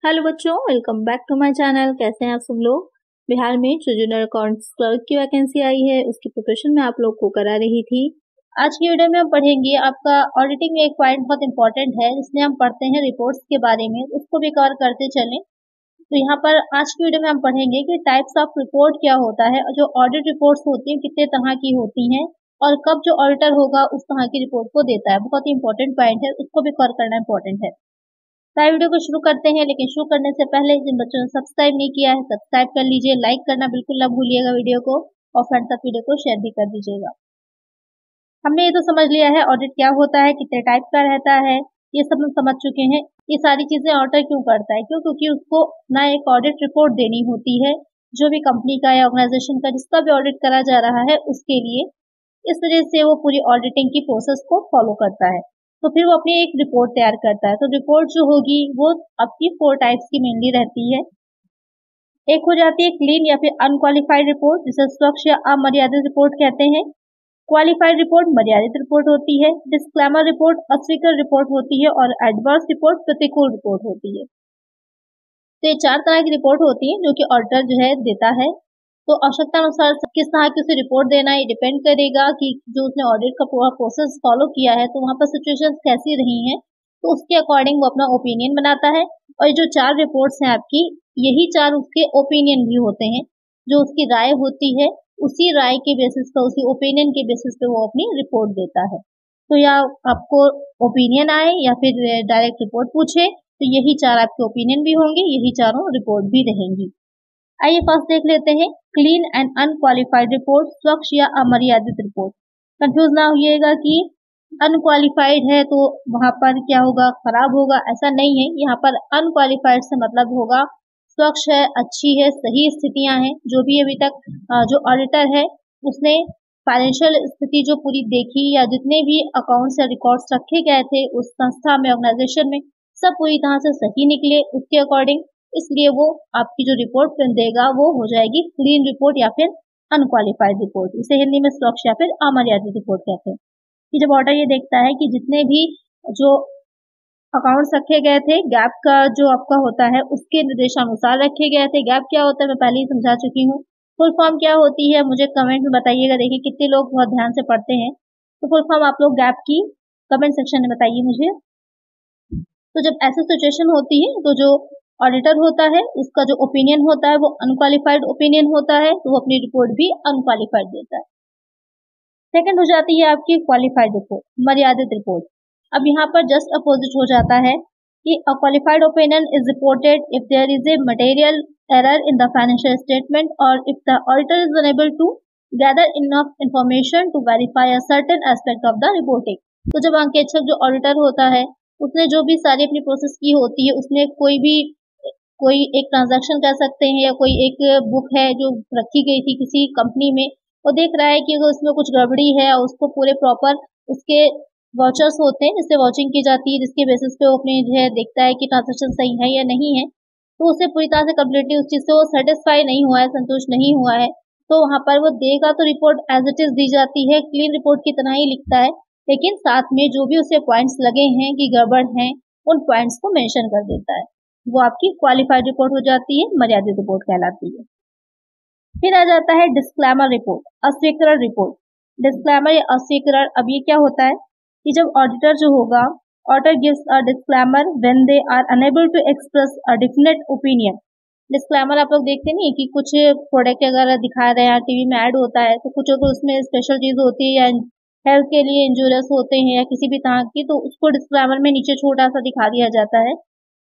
Hello बच्चों, welcome back to my channel. कैसे हैं आप सब लोग। बिहार में जो जूनियर अकाउंट्स क्लर्क की वैकेंसी आई है उसकी प्रिपरेशन में आप लोग को करा रही थी। आज की वीडियो में हम पढ़ेंगे आपका ऑडिटिंग में एक पॉइंट बहुत इंपॉर्टेंट है जिसमें हम पढ़ते हैं रिपोर्ट्स के बारे में, उसको भी कवर करते चलें। तो यहाँ पर आज की वीडियो में हम पढ़ेंगे कि टाइप्स ऑफ रिपोर्ट क्या होता है और जो ऑडिट रिपोर्ट्स होती हैं कितने तरह की होती हैं और कब जो ऑडिटर होगा उस तरह की रिपोर्ट को देता है। बहुत ही इंपॉर्टेंट पॉइंट है, उसको भी कवर करना इंपॉर्टेंट है। वीडियो को शुरू करते हैं, लेकिन शुरू करने से पहले जिन बच्चों ने सब्सक्राइब नहीं किया है सब्सक्राइब कर लीजिए, लाइक करना बिल्कुल ना भूलिएगा वीडियो को, और फ्रेंड्स तक वीडियो को शेयर भी कर दीजिएगा। हमने ये तो समझ लिया है ऑडिट क्या होता है, कितने टाइप का रहता है, ये सब हम समझ चुके हैं। ये सारी चीजें ऑडिटर क्यों करता है, क्योंकि उसको ना एक ऑडिट रिपोर्ट देनी होती है जो भी कंपनी का या ऑर्गेनाइजेशन का जिसका भी ऑडिट करा जा रहा है उसके लिए। इस तरह से वो पूरी ऑडिटिंग की प्रोसेस को फॉलो करता है, तो फिर वो अपनी एक रिपोर्ट तैयार करता है। तो रिपोर्ट जो होगी वो आपकी 4 टाइप्स की मेनली रहती है। एक हो जाती है क्लीन या फिर अनक्वालिफाइड रिपोर्ट, जिसे स्वच्छ या अमर्यादित रिपोर्ट कहते हैं। क्वालिफाइड रिपोर्ट मर्यादित रिपोर्ट होती है। डिस्क्लेमर रिपोर्ट अस्वीकृत रिपोर्ट होती है और एडवर्स रिपोर्ट प्रतिकूल रिपोर्ट होती है। तो ये 4 तरह की रिपोर्ट होती है जो कि ऑडिटर जो है देता है। तो आवश्यकता अनुसार किस तरह की उसे रिपोर्ट देना है डिपेंड करेगा कि जो उसने ऑडिट का पूरा प्रोसेस फॉलो किया है तो वहाँ पर सिचुएशंस कैसी रही हैं, तो उसके अकॉर्डिंग वो अपना ओपिनियन बनाता है। और जो 4 रिपोर्ट्स हैं आपकी, यही 4 उसके ओपिनियन भी होते हैं। जो उसकी राय होती है उसी राय के बेसिस पर, उसी ओपिनियन के बेसिस पे वो अपनी रिपोर्ट देता है। तो या आपको ओपिनियन आए या फिर डायरेक्ट रिपोर्ट पूछे, तो यही 4 आपके ओपिनियन भी होंगे, यही चारों रिपोर्ट भी रहेंगी। आइए फर्स्ट देख लेते हैं क्लीन एंड अनक्वालिफाइड रिपोर्ट, स्वच्छ या अमर्यादित रिपोर्ट। कंफ्यूज ना होइएगा कि अनक्वालिफाइड है तो वहां पर क्या होगा, खराब होगा, ऐसा नहीं है। यहाँ पर अनक्वालिफाइड से मतलब होगा स्वच्छ है, अच्छी है, सही स्थितियां हैं। जो भी अभी तक जो ऑडिटर है उसने फाइनेंशियल स्थिति जो पूरी देखी या जितने भी अकाउंट्स या रिकॉर्ड्स रखे गए थे उस संस्था में, ऑर्गेनाइजेशन में, सब पूरी तरह से सही निकले उसके अकॉर्डिंग, इसलिए वो आपकी जो रिपोर्ट देगा वो हो जाएगी क्लीन रिपोर्ट या फिर अनक्वालिफाइड रिपोर्ट। इसे हिंदी में स्वच्छ या फिर अमर्यादित रिपोर्ट कहते हैं। कि जब ऑडिटर ये देखता है कि जितने भी जो अकाउंट्स रखे गए थे, गैप का जो आपका होता है उसके निर्देशानुसार रखे गए थे। गैप क्या होता है मैं पहले ही समझा चुकी हूँ। फुल फॉर्म क्या होती है मुझे कमेंट में बताइएगा, देखिए कितने लोग बहुत ध्यान से पढ़ते हैं। तो फुल फॉर्म आप लोग गैप की कमेंट सेक्शन में बताइए मुझे। तो जब ऐसी सिचुएशन होती है तो जो ऑडिटर होता है उसका जो ओपिनियन होता है वो अनक्वालिफाइड ओपिनियन होता है, तो वो अपनी रिपोर्ट भी अनक्वालिफाइड देता है। सेकंड हो जाती है आपकी क्वालिफाइड रिपोर्ट, मर्यादित रिपोर्ट। अब यहाँ पर जस्ट अपोजिट हो जाता है कि a qualified opinion is reported if there is a material error in the financial statement और if the auditor is unable to gather enough information to verify a certain aspect of the reporting. तो जब अंकेक्षक जो auditor होता है उसने जो भी सारी अपनी प्रोसेस की होती है, उसमें कोई एक ट्रांजैक्शन कर सकते हैं या कोई एक बुक है जो रखी गई थी किसी कंपनी में, वो देख रहा है कि अगर उसमें कुछ गड़बड़ी है और उसको पूरे प्रॉपर उसके वाउचर्स होते हैं जिससे वाचिंग की जाती है, जिसके बेसिस पे वो अपने जो है देखता है कि ट्रांजैक्शन सही है या नहीं है, तो उसे पूरी तरह से कम्प्लीटली उस चीज से वो सेटिस्फाई नहीं हुआ है, संतुष्ट नहीं हुआ है, तो वहां पर वो देगा तो रिपोर्ट एज इट इज दी जाती है, क्लीन रिपोर्ट की तरह ही लिखता है, लेकिन साथ में जो भी उसे पॉइंट्स लगे हैं कि गड़बड़ हैं उन पॉइंट्स को मेंशन कर देता है। वो आपकी क्वालिफाइड रिपोर्ट हो जाती है, मर्यादित रिपोर्ट कहलाती है। फिर आ जाता है डिस्क्लेमर रिपोर्ट, अस्वीकृत रिपोर्ट। डिस्क्लेमर या अस्वीकृत, अब ये क्या होता है कि जब ऑडिटर जो होगा, auditor gives a disclaimer when they are unable to express a definite opinion. Disclaimer आप लोग देखते नहीं कि कुछ प्रोडक्ट अगर दिखा रहे हैं, टीवी में ऐड होता है, तो कुछ अगर उसमें स्पेशल चीज होती है या हेल्थ के लिए इंजूरियस होते हैं या किसी भी तरह की, तो उसको डिस्क्लेमर में नीचे छोटा सा दिखा दिया जाता है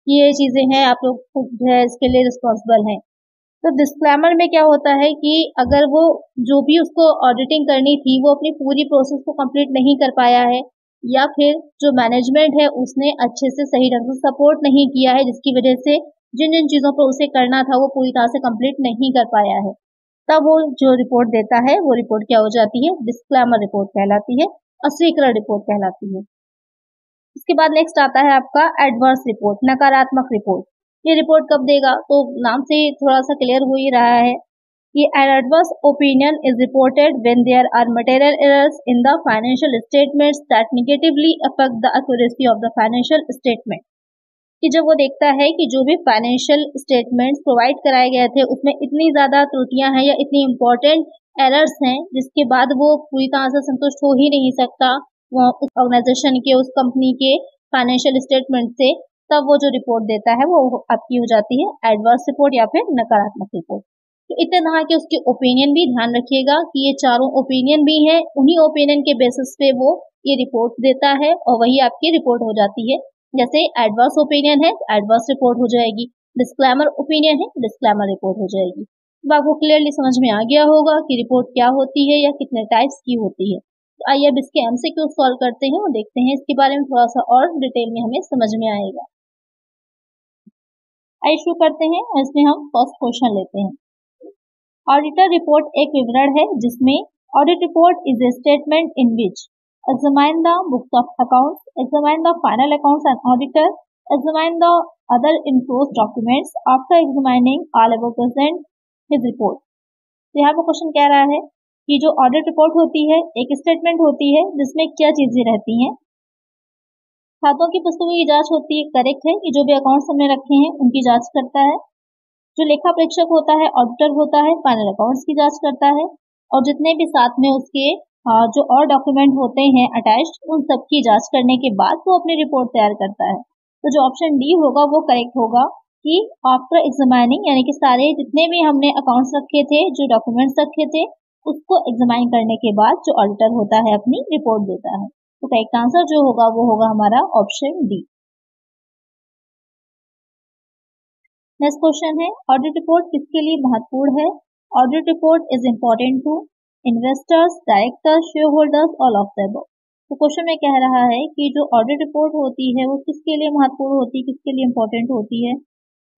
कि ये चीजें हैं, आप लोग जो है इसके लिए रिस्पॉन्सिबल हैं। तो डिस्क्लेमर में क्या होता है कि अगर वो जो भी उसको ऑडिटिंग करनी थी वो अपनी पूरी प्रोसेस को कंप्लीट नहीं कर पाया है, या फिर जो मैनेजमेंट है उसने अच्छे से सही ढंग से सपोर्ट नहीं किया है, जिसकी वजह से जिन जिन चीजों पर उसे करना था वो पूरी तरह से कंप्लीट नहीं कर पाया है, तब वो जो रिपोर्ट देता है वो रिपोर्ट क्या हो जाती है, डिस्क्लेमर रिपोर्ट कहलाती है, अस्वीकृत रिपोर्ट कहलाती है। इसके बाद नेक्स्ट आता है आपका एडवर्स रिपोर्ट, नकारात्मक रिपोर्ट। ये रिपोर्ट कब देगा, तो नाम से थोड़ा सा क्लियर हो ही रहा है कि an adverse opinion is reported when there are material errors in the financial statements that negatively affect the accuracy of the financial statement. कि जब वो देखता है कि जो भी फाइनेंशियल स्टेटमेंट्स प्रोवाइड कराए गए थे उसमें इतनी ज़्यादा त्रुटियां हैं या इतनी इम्पोर्टेंट एरर्स हैं जिसके बाद वो पूरी तरह से संतुष्ट हो ही नहीं सकता वो उस ऑर्गेनाइजेशन के, उस कंपनी के फाइनेंशियल स्टेटमेंट से, तब वो जो रिपोर्ट देता है वो आपकी हो जाती है एडवर्स रिपोर्ट या फिर नकारात्मक रिपोर्ट। तो इतने तरह के उसके ओपिनियन भी ध्यान रखिएगा कि ये चारों ओपिनियन भी हैं, उन्हीं ओपिनियन के बेसिस पे वो ये रिपोर्ट देता है और वही आपकी रिपोर्ट हो जाती है। जैसे एडवर्स ओपिनियन है तो एडवर्स रिपोर्ट हो जाएगी, डिस्क्लेमर ओपिनियन है तो डिस्क्लेमर रिपोर्ट हो जाएगी। अब आपको क्लियरली समझ में आ गया होगा कि रिपोर्ट क्या होती है या कितने टाइप्स की होती है। तो आइए अब इसके एमसीक्यू सॉल्व करते हैं और देखते हैं इसके बारे में थोड़ा सा और डिटेल में हमें समझ में आएगा। आइए शुरू करते हैं और इसमें हम फर्स्ट क्वेश्चन लेते हैं। ऑडिटर रिपोर्ट एक विवरण है जिसमें audit report is a statement in which examine the books of accounts, examine the final accounts and auditor, examine the other enclosed documents. After examining all above present his report. तो यहाँ पे question कह रहा है कि जो audit report होती है एक स्टेटमेंट होती है जिसमें क्या चीजें रहती हैं। खातों की पुस्तकों की जांच होती है, करेक्ट है कि जो भी अकाउंट्स हमने रखे हैं उनकी जांच करता है। जो लेखा परीक्षक होता है, ऑडिटर होता है, फाइनल अकाउंट्स की जांच करता है और जितने भी साथ में उसके जो और डॉक्यूमेंट होते हैं अटैच्ड उन सब की जांच करने के बाद वो अपनी रिपोर्ट तैयार करता है। तो जो ऑप्शन डी होगा वो करेक्ट होगा कि आफ्टर एग्जामिनिंग, यानी कि सारे जितने भी हमने अकाउंट्स रखे थे, जो डॉक्यूमेंट्स रखे थे, उसको एग्जामिन करने के बाद जो ऑडिटर होता है अपनी रिपोर्ट देता है। तो करेक्ट आंसर जो होगा वो होगा हमारा ऑप्शन डी। नेक्स्ट क्वेश्चन है ऑडिट रिपोर्ट किसके लिए महत्वपूर्ण है। Audit report is important to investors, directors, share holders, all of the above. तो क्वेश्चन में कह रहा है कि जो ऑडिट रिपोर्ट होती है वो किसके लिए महत्वपूर्ण होती है, किसके लिए इम्पोर्टेंट होती है।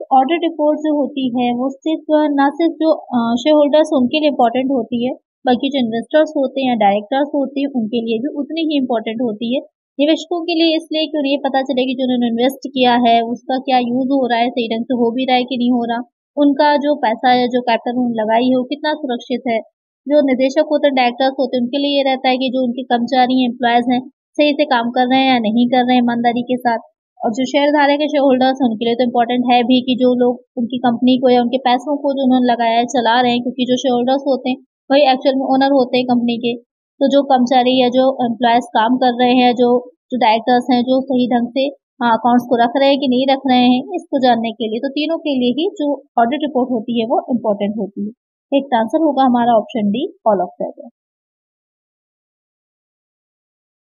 तो ऑडिट रिपोर्ट जो होती है वो सिर्फ ना सिर्फ जो शेयर होल्डर्स उनके लिए इम्पोर्टेंट होती है, बल्कि जो इन्वेस्टर्स होते हैं, डायरेक्टर्स होते हैं, उनके लिए भी उतनी ही इम्पोर्टेंट होती है। निवेशकों के लिए इसलिए कि उन्हें पता चले कि जो उन्होंने इन्वेस्ट किया है उसका क्या यूज हो रहा है, सही ढंग से हो भी रहा है कि नहीं हो रहा, उनका जो पैसा है, जो कैपिटल उन्होंने लगाई है वो कितना सुरक्षित है। जो निदेशक होते हैं, डायरेक्टर्स होते हैं, उनके लिए ये रहता है कि जो उनके कर्मचारी एम्प्लॉयज हैं सही से काम कर रहे हैं या नहीं कर रहे हैं ईमानदारी के साथ। और जो शेयर धारक है, शेयर होल्डर्स हैं, उनके लिए तो इम्पोर्टेंट है भी कि जो लोग उनकी कंपनी को या उनके पैसों को जो उन्होंने लगाया है चला रहे हैं, क्योंकि जो शेयर होल्डर्स होते हैं वही एक्चुअल में ओनर होते हैं कंपनी के। तो जो कर्मचारी या जो एम्प्लॉयज काम कर रहे हैं, जो डायरेक्टर्स हैं, जो सही ढंग से अकाउंट्स को रख रहे हैं कि नहीं रख रहे हैं, इसको जानने के लिए, तो तीनों के लिए ही जो ऑडिट रिपोर्ट होती है वो इम्पोर्टेंट होती है। एक आंसर होगा हमारा option D, all of the above.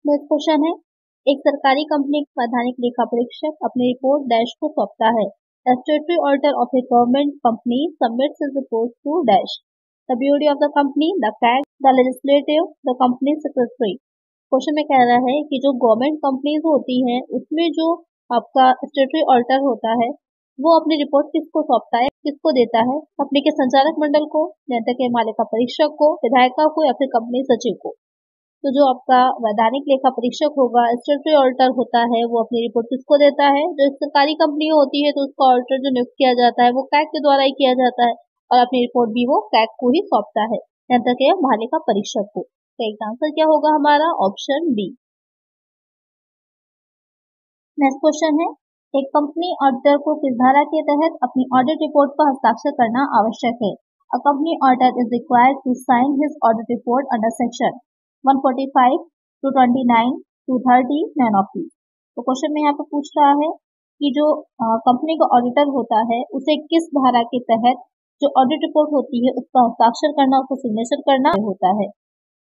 Next question है एक सरकारी कंपनी का वैधानिक लेखा परीक्षक अपनी रिपोर्ट डैश को सौंपता है। The statutory auditor of a government company submits his report to dash the bureau of the company, the CAG, the legislative, the company secretary. Question में कह रहा है कि जो गवर्नमेंट कंपनीज होती हैं उसमें जो आपका स्टेटरी ऑडिटर होता है वो अपनी रिपोर्ट किसको सौंपता है, किसको देता है। कंपनी के संचालक मंडल को, जनता के मालिका परीक्षक को, विधायिका को या फिर कंपनी सचिव को। तो जो आपका वैधानिक लेखा परीक्षक होगा, स्टेटरी ऑडिटर होता है, वो अपनी रिपोर्ट किसको देता है। जो सरकारी कंपनी होती है तो उसका ऑडिटर जो नियुक्त किया जाता है वो कैग के द्वारा ही किया जाता है और अपनी रिपोर्ट भी वो कैग को ही सौंपता है, जनता के मालिका परीक्षक को। तो एक आंसर क्या होगा हमारा ऑप्शन बी। नेक्स्ट क्वेश्चन है एक कंपनी ऑडिटर को किस धारा के तहत अपनी ऑडिट रिपोर्ट पर हस्ताक्षर करना आवश्यक है। A company auditor is required to sign his audit report under section 145 to 29 to 30 none of these. तो क्वेश्चन में यहाँ पे पूछ रहा है कि जो कंपनी का ऑडिटर होता है उसे किस धारा के तहत जो ऑडिट रिपोर्ट होती है उसका हस्ताक्षर करना, उसको सिग्नेचर करना होता है।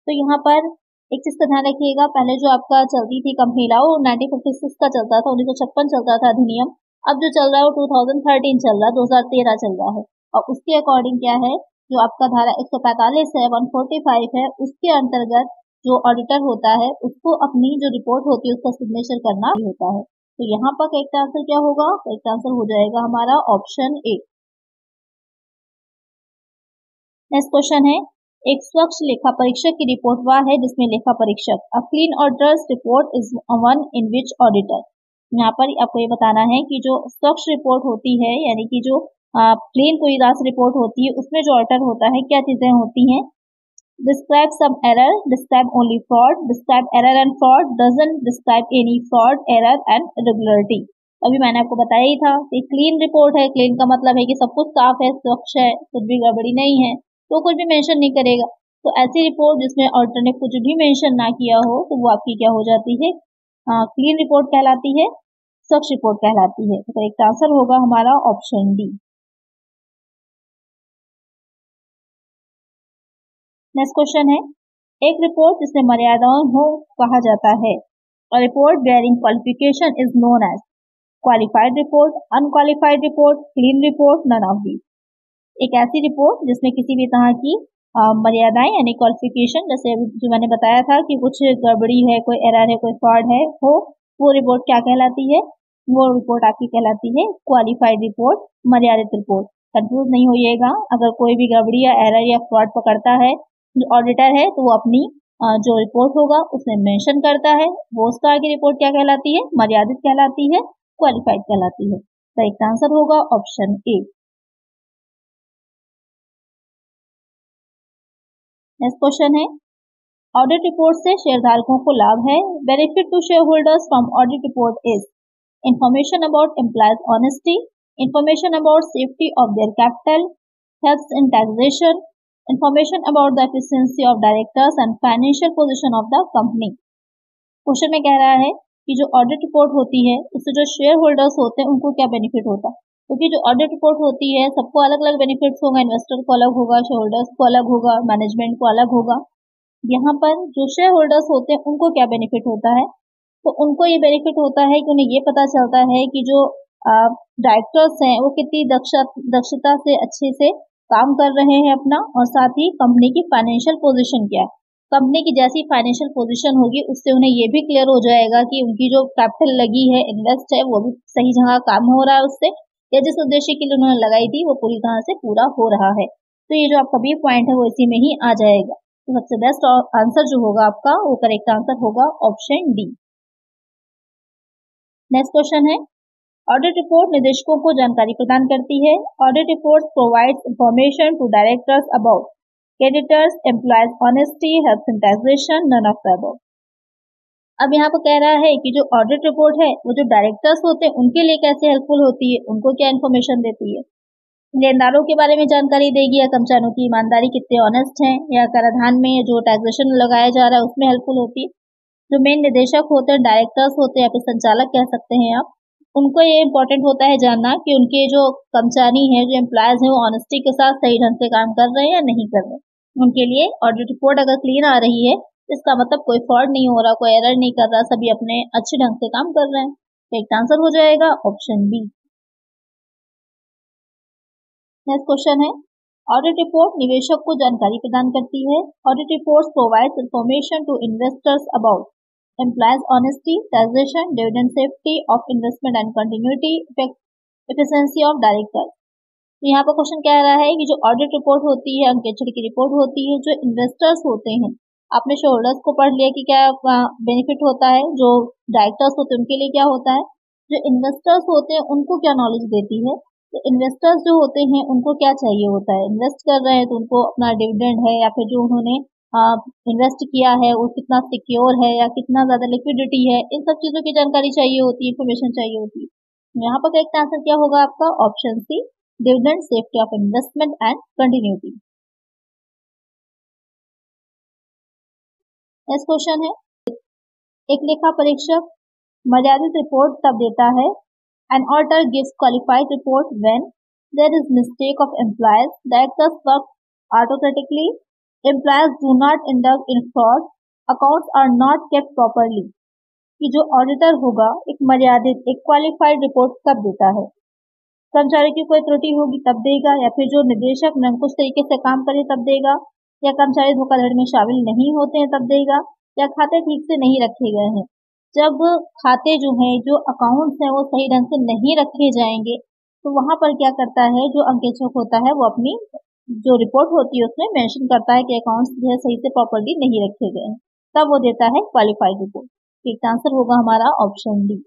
तो यहाँ पर एक चीज का ध्यान रखिएगा, पहले जो आपका चलती थी कंपनी लॉ 1956 का चलता था, 1956 चलता था अधिनियम। अब जो चल रहा है वो 2013 चल रहा है, 2013 चल रहा है। और उसके अकॉर्डिंग क्या है, जो आपका धारा 145 है, 145 है, उसके अंतर्गत जो ऑडिटर होता है उसको अपनी जो रिपोर्ट होती है उसका सिग्नेचर करना होता है। तो यहाँ पर करेक्ट आंसर क्या होगा, करेक्ट आंसर हो जाएगा हमारा ऑप्शन ए। नेक्स्ट क्वेश्चन है एक स्वच्छ लेखा परीक्षक की रिपोर्ट वह है जिसमें लेखा परीक्षक a clean auditors report is one in which auditor. यहाँ पर आपको ये बताना है कि जो स्वच्छ रिपोर्ट होती है, यानी कि जो क्लीन पूरी रास रिपोर्ट होती है, उसमें जो ऑडिटर होता है क्या चीजें होती हैं। Describe some error, describe only fraud, describe error and fraud, doesn't describe any fraud, error and irregularity. अभी मैंने आपको बताया ही था कि क्लीन रिपोर्ट है। क्लीन का मतलब है कि सब कुछ साफ है, स्वच्छ है, कुछ भी गड़बड़ी नहीं है, तो कुछ भी मेंशन नहीं करेगा। तो ऐसी रिपोर्ट जिसमें ऑडिटर ने कुछ भी मेंशन ना किया हो तो वो आपकी क्या हो जाती है, क्लीन रिपोर्ट कहलाती है, स्वच्छ रिपोर्ट कहलाती है। तो करेक्ट आंसर होगा हमारा ऑप्शन डी। नेक्स्ट क्वेश्चन है, एक रिपोर्ट जिसमें मर्यादाएं हो कहा जाता है। A report bearing qualification is known as qualified report, unqualified report, clean report, none of these। एक ऐसी रिपोर्ट जिसमें किसी भी तरह की मर्यादाएं यानी क्वालिफिकेशन, जैसे जो मैंने बताया था कि कुछ गड़बड़ी है, कोई एरर है, कोई फ्रॉड है हो, वो रिपोर्ट क्या कहलाती है, वो रिपोर्ट आपकी कहलाती है क्वालिफाइड रिपोर्ट, मर्यादित रिपोर्ट। कंफ्यूज नहीं होइएगा, अगर कोई भी गड़बड़ी या एरर या फ्रॉड पकड़ता है जो ऑडिटर है तो वो अपनी जो रिपोर्ट होगा उसमें मेंशन करता है, वो उस तरह की रिपोर्ट क्या कहलाती है, मर्यादित कहलाती है, क्वालिफाइड कहलाती है। करेक्ट आंसर होगा ऑप्शन ए। नेक्स्ट क्वेश्चन है, ऑडिट रिपोर्ट से शेयरधारकों को लाभ है। Benefit to share holders from audit report is information about employees honesty, information about safety of their capital, helps in taxation, information about the efficiency of directors and financial position of the company. Question में कह रहा है कि जो audit report होती है उससे जो शेयर होल्डर्स होते हैं उनको क्या बेनिफिट होता है, क्योंकि जो ऑडिट रिपोर्ट होती है सबको अलग अलग बेनिफिट्स होगा, इन्वेस्टर को अलग होगा, शेयर होल्डर्स को अलग होगा, मैनेजमेंट को अलग होगा। यहाँ पर जो शेयर होल्डर्स होते हैं उनको क्या बेनिफिट होता है, तो उनको ये बेनिफिट होता है कि उन्हें ये पता चलता है कि जो डायरेक्टर्स हैं वो कितनी दक्षता से अच्छे से काम कर रहे हैं अपना, और साथ ही कंपनी की फाइनेंशियल पोजीशन क्या है। कंपनी की जैसी फाइनेंशियल पोजीशन होगी उससे उन्हें ये भी क्लियर हो जाएगा कि उनकी जो कैपिटल लगी है, इन्वेस्ट है, वो भी सही जगह काम हो रहा है उससे, या जिस उद्देश्य के लिए उन्होंने लगाई थी वो पूरी तरह से पूरा हो रहा है। तो ये जो आपका बी पॉइंट है वो इसी में ही आ जाएगा। तो सबसे बेस्ट आंसर जो होगा आपका वो करेक्ट आंसर होगा ऑप्शन डी। नेक्स्ट क्वेश्चन है, ऑडिट रिपोर्ट निदेशकों को जानकारी प्रदान करती है। Audit report provides information to directors about creditors, employees honesty, helps in taxation, none of the above. अब यहाँ पर कह रहा है कि जो ऑडिट रिपोर्ट है वो जो डायरेक्टर्स होते हैं उनके लिए कैसे हेल्पफुल होती है, उनको क्या इन्फॉर्मेशन देती है, लेनदारों के बारे में जानकारी देगी, या कर्मचारियों की ईमानदारी कितने ऑनेस्ट हैं, या कराधान में जो टैक्सेशन लगाया जा रहा है उसमें हेल्पफुल होती है। जो मेन निदेशक होते हैं, डायरेक्टर्स होते हैं या फिर संचालक कह सकते हैं आप, उनको ये इम्पोर्टेंट होता है जानना कि उनके जो कर्मचारी हैं, जो एम्प्लॉयज हैं, वो ऑनेस्टी के साथ सही ढंग से काम कर रहे हैं या नहीं कर रहे हैं। उनके लिए ऑडिट रिपोर्ट अगर क्लीन आ रही है इसका मतलब कोई फ्रॉड नहीं हो रहा, कोई एरर नहीं कर रहा, सभी अपने अच्छे ढंग से काम कर रहे हैं। करेक्ट आंसर हो जाएगा ऑप्शन बी। नेक्स्ट क्वेश्चन है, ऑडिट रिपोर्ट निवेशक को जानकारी प्रदान करती है। Audit report provides information to investors about employees honesty, taxation, dividend safety of investment and continuity, efficiency of directors. तो यहाँ पर क्वेश्चन कह रहा है कि जो ऑडिट रिपोर्ट होती है, अंकेक्षण की रिपोर्ट होती है, जो इन्वेस्टर्स होते हैं, आपने शेयर होल्डर्स को पढ़ लिया कि क्या बेनिफिट होता है, जो डायरेक्टर्स होते हैं उनके लिए क्या होता है, जो इन्वेस्टर्स होते हैं उनको क्या नॉलेज देती है। तो इन्वेस्टर्स जो होते हैं उनको क्या चाहिए होता है, इन्वेस्ट कर रहे हैं तो उनको अपना डिविडेंड है या फिर जो उन्होंने इन्वेस्ट किया है वो कितना सिक्योर है या कितना ज्यादा लिक्विडिटी है, इन सब चीजों की जानकारी चाहिए होती है, इन्फॉर्मेशन चाहिए होती है। यहाँ पर करेक्ट आंसर क्या होगा आपका option C, dividend, safety of investment and continuity. Next question है, एक लेखा परीक्षक मर्यादित रिपोर्ट तब देता है, an auditor gives qualified report when there is mistake of employees, directors work autocratically, employees do not induct in fraud, accounts are not kept properly। कि जो ऑडिटर होगा एक मर्यादित, एक क्वालिफाइड रिपोर्ट कब देता है, कर्मचारी की कोई त्रुटि होगी तब देगा, या फिर जो निदेशक निरंकुश तरीके से काम करे तब देगा, या कर्मचारी धोखाधड़ी में शामिल नहीं होते हैं तब देगा, या खाते ठीक से नहीं रखे गए हैं। जब खाते जो हैं, जो अकाउंट्स हैं वो सही ढंग से नहीं रखे जाएंगे तो वहां पर क्या करता है, जो अंकेक्षक होता है वो अपनी जो रिपोर्ट होती है उसमें मेंशन करता है कि अकाउंट्स जो है सही से प्रॉपर्ली नहीं रखे गए हैं, तब वो देता है क्वालिफाइड रिपोर्ट। एक आंसर होगा हमारा ऑप्शन डी।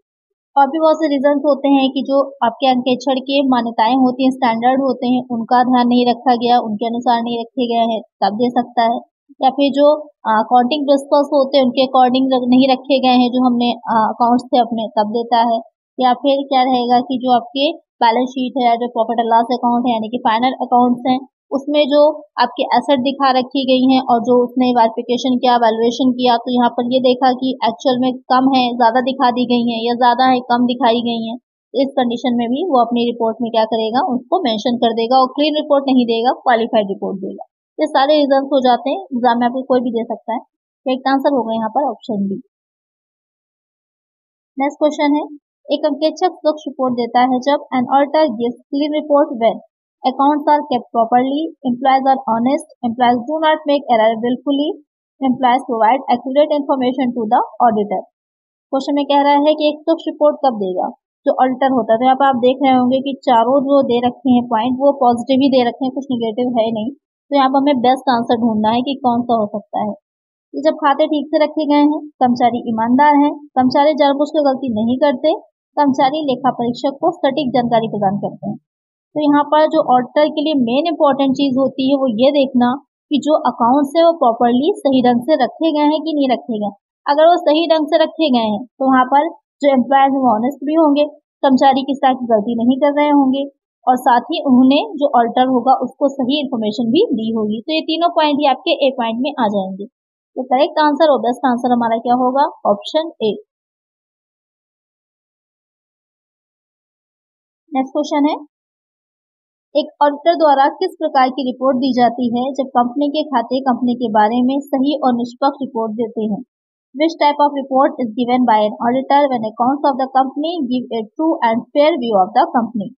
और भी बहुत से रीजन होते हैं कि जो आपके अंकेक्षण के मान्यताएं होती हैं, स्टैंडर्ड होते हैं, उनका ध्यान नहीं रखा गया, उनके अनुसार नहीं रखे गए हैं तब दे सकता है, या फिर जो अकाउंटिंग प्रिंसिपल्स होते हैं उनके अकॉर्डिंग नहीं रखे गए हैं जो हमने अकाउंट्स थे अपने, तब देता है। या फिर क्या रहेगा कि जो आपके बैलेंस शीट है या जो प्रॉफिट एंड लॉस अकाउंट है यानी कि फाइनल अकाउंट्स हैं उसमें जो आपके एसेट दिखा रखी गई हैं और जो उसने वेरिफिकेशन किया, वैल्यूएशन किया, तो यहाँ पर ये देखा कि एक्चुअल में कम है, ज्यादा दिखा दी गई हैं या ज्यादा है, कम दिखाई गई हैं। इस कंडीशन में भी वो अपनी रिपोर्ट में क्या करेगा, उसको मेंशन कर देगा और क्लीन रिपोर्ट नहीं देगा, क्वालिफाइड रिपोर्ट देगा। ये सारे रीजन हो जाते हैं, एग्जाम में आपको कोई भी दे सकता है। करेक्ट आंसर होगा यहाँ पर ऑप्शन बी। नेक्स्ट क्वेश्चन है, एक अंकेक्षक सुरक्षा रिपोर्ट देता है जब an auditor gives clean report when accounts are kept properly, employees are honest, employees do not make error willfully, employees provide accurate information to the auditor। Question में कह रहा है कि एक सुरक्षा रिपोर्ट कब देगा जो ऑडिटर होता है। तो यहाँ पर आप देख रहे होंगे कि चारों जो दे रखे हैं पॉइंट वो पॉजिटिव ही दे रखे हैं, कुछ निगेटिव है नहीं। तो यहाँ पर हमें बेस्ट आंसर ढूंढना है कि कौन सा हो सकता है। कि जब खाते ठीक से रखे गए हैं, कर्मचारी ईमानदार हैं, कर्मचारी जानबूझकर गलती नहीं करते, कर्मचारी लेखा परीक्षक को सटीक जानकारी प्रदान करते हैं। तो यहाँ पर जो ऑडिटर के लिए मेन इंपॉर्टेंट चीज होती है वो ये देखना कि जो अकाउंट्स है वो प्रॉपरली सही ढंग से रखे गए हैं कि नहीं रखे गए। अगर वो सही ढंग से रखे गए हैं तो वहाँ पर जो एम्प्लॉयज हैं वो ऑनेस्ट भी होंगे, कर्मचारी किसी तरह की गलती नहीं कर रहे होंगे और साथ ही उन्होंने जो ऑडिटर होगा उसको सही इन्फॉर्मेशन भी दी होगी। तो ये तीनों पॉइंट ही आपके ए पॉइंट में आ जाएंगे। तो करेक्ट आंसर और बेस्ट आंसर हमारा क्या होगा, ऑप्शन ए। नेक्स्ट क्वेश्चन है, एक ऑडिटर द्वारा किस प्रकार की रिपोर्ट दी जाती है जब कंपनी के खाते कंपनी के बारे में सही और निष्पक्ष रिपोर्ट देते हैं। Which type of report is given by an auditor when accounts of the company give a true and fair view of the company?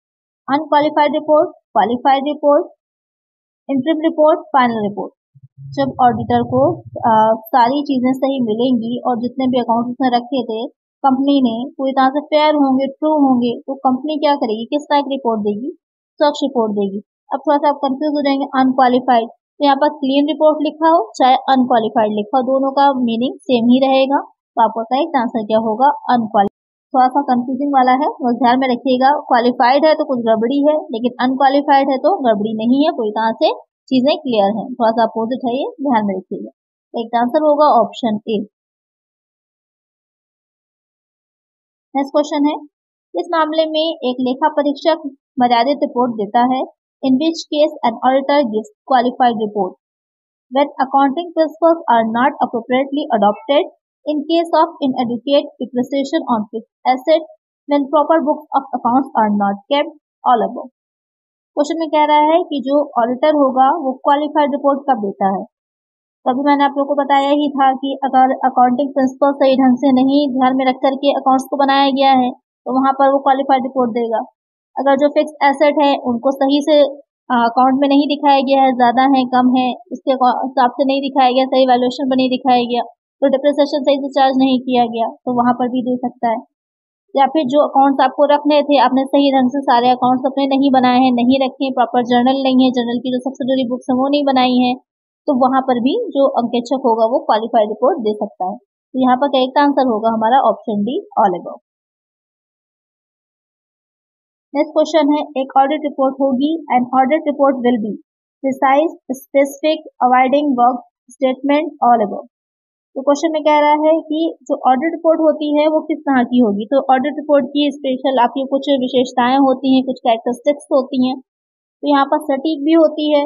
Unqualified report, qualified report, interim report, final report। जब auditor को सारी चीजें सही मिलेंगी और जितने भी account उसने रखे थे कंपनी ने पूरी तरह से फेयर होंगे, ट्रू होंगे, तो कंपनी क्या करेगी, किस तरह की रिपोर्ट देगी, स्वच्छ रिपोर्ट देगी। अब थोड़ा सा आप कंफ्यूज हो जाएंगे, अनक्वालिफाइड, तो यहाँ पर क्लीन रिपोर्ट लिखा हो चाहे अनक्वालिफाइड लिखा हो, दोनों का मीनिंग सेम ही रहेगा। तो आपका करेक्ट आंसर क्या होगा, अनक्वालिफाइड। थोड़ा सा कंफ्यूजिंग वाला है, बस ध्यान में रखिएगा। क्वालिफाइड है तो कुछ गड़बड़ी है, लेकिन अनक्वालिफाइड है तो गड़बड़ी नहीं है, पूरी तरह से चीजें क्लियर है। थोड़ा सा अपोजिट है, ये ध्यान में रखिएगा। करेक्ट आंसर होगा ऑप्शन ए। नेक्स्ट क्वेश्चन है, इस मामले में एक लेखा परीक्षक मर्यादित रिपोर्ट देता है, in which case an auditor gives qualified report when accounting principles are not appropriately adopted, in case of inadequate depreciation on fixed assets, when proper books of accounts are not kept, all above। Question में कह रहा है कि जो auditor होगा वो qualified report कब देता है। तभी मैंने आप लोग को बताया ही था कि अगर अकाउंटिंग प्रिंसिपल सही ढंग से नहीं ध्यान में रख करके अकाउंट्स को बनाया गया है तो वहां पर वो क्वालिफाइड रिपोर्ट देगा। अगर जो फिक्स एसेट है उनको सही से अकाउंट में नहीं दिखाया गया है, ज्यादा है कम है उसके हिसाब से नहीं दिखाया गया, सही वैल्यूएशन पर नहीं दिखाया गया, तो डिप्रिसिएशन सही से चार्ज नहीं किया गया, तो वहां पर भी दे सकता है। या फिर जो अकाउंट्स आपको रखने थे आपने सही ढंग से सारे अकाउंट्स अपने नहीं बनाए हैं, नहीं रखे, प्रॉपर जर्नल नहीं है, जर्नल की जो सब्सिडरी बुक्स है वो नहीं बनाई है, तो वहां पर भी जो अंकेक्षक होगा वो क्वालिफाइड रिपोर्ट दे सकता है। तो यहाँ पर करेक्ट आंसर होगा हमारा option D, all above. Next question है, एक ऑडिट रिपोर्ट होगी and audit report will be precise, specific, avoiding work statement, all above. तो क्वेश्चन में कह रहा है कि जो ऑडिट रिपोर्ट होती है वो किस तरह की होगी। तो ऑडिट रिपोर्ट की स्पेशल आपकी कुछ विशेषताएं होती हैं, कुछ कैरेक्टरिस्टिक्स होती हैं। तो यहाँ पर सटीक भी होती है,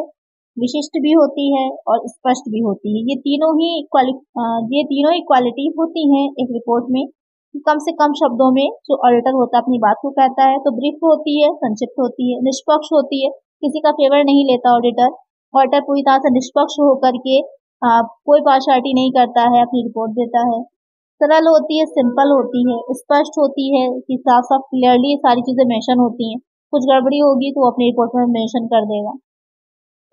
विशिष्ट भी होती है और स्पष्ट भी होती है। ये तीनों ही क्वालिटी होती हैं एक रिपोर्ट में। कम से कम शब्दों में जो ऑडिटर होता है अपनी बात को कहता है, तो ब्रीफ होती है, संक्षिप्त होती है, निष्पक्ष होती है, किसी का फेवर नहीं लेता ऑडिटर। ऑडिटर पूरी तरह से निष्पक्ष होकर के कोई पार्शियलिटी नहीं करता है, अपनी रिपोर्ट देता है। सरल होती है, सिंपल होती है, स्पष्ट होती है कि साफ साफ क्लियरली सारी चीजें मेंशन होती हैं। कुछ गड़बड़ी होगी तो वो अपनी रिपोर्ट में मेंशन कर देगा।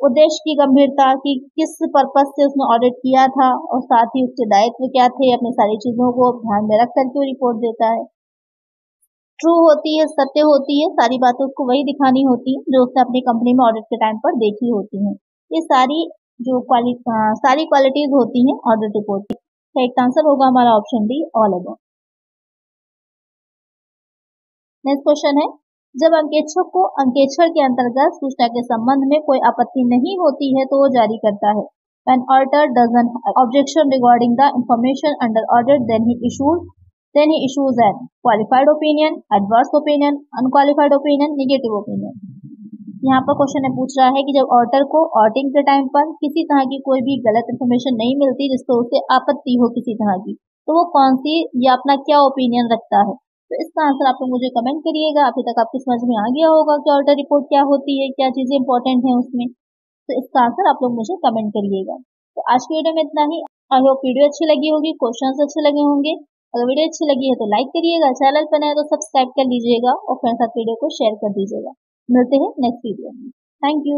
उद्देश्य की गंभीरता कि किस पर्पस से उसने ऑडिट किया था और साथ ही उसके दायित्व क्या थे, अपनी सारी चीजों को ध्यान में रख करके वो रिपोर्ट देता है। ट्रू होती है, सत्य होती है, सारी बातें उसको वही दिखानी होती है जो उसने अपनी कंपनी में ऑडिट के टाइम पर देखी होती हैं। ये सारी क्वालिटीज होती हैं ऑडिट रिपोर्ट की। करेक्ट आंसर होगा हमारा option D, all above. Next question है, जब अंकेक्षक को अंकेक्षण के अंतर्गत सूचना के संबंध में कोई आपत्ति नहीं होती है तो वो जारी करता है। When auditor doesn't have objection regarding the information under audit, then he issues Then he issues an qualified opinion, adverse opinion, unqualified opinion, negative opinion. यहाँ पर क्वेश्चन पूछ रहा है कि जब ऑडिटर को ऑडिटिंग के टाइम पर किसी तरह की कोई भी गलत इन्फॉर्मेशन नहीं मिलती जिससे उसे आपत्ति हो किसी तरह की, तो वो कौन सी या अपना क्या ओपिनियन रखता है। तो इसका आंसर आप लोग मुझे कमेंट करिएगा। अभी तक आपकी समझ में आ गया होगा कि ऑडिटर रिपोर्ट क्या होती है, क्या चीजें इंपॉर्टेंट हैं उसमें। तो इसका आंसर आप लोग मुझे कमेंट करिएगा। तो आज की वीडियो में इतना ही। आई होप वीडियो अच्छी लगी होगी, क्वेश्चंस अच्छे लगे होंगे। अगर वीडियो अच्छी लगी है तो लाइक करिएगा, चैनल पर नए तो सब्सक्राइब कर लीजिएगा और फ्रेंड्स साथ वीडियो को शेयर कर दीजिएगा। मिलते हैं नेक्स्ट वीडियो में। Thank you.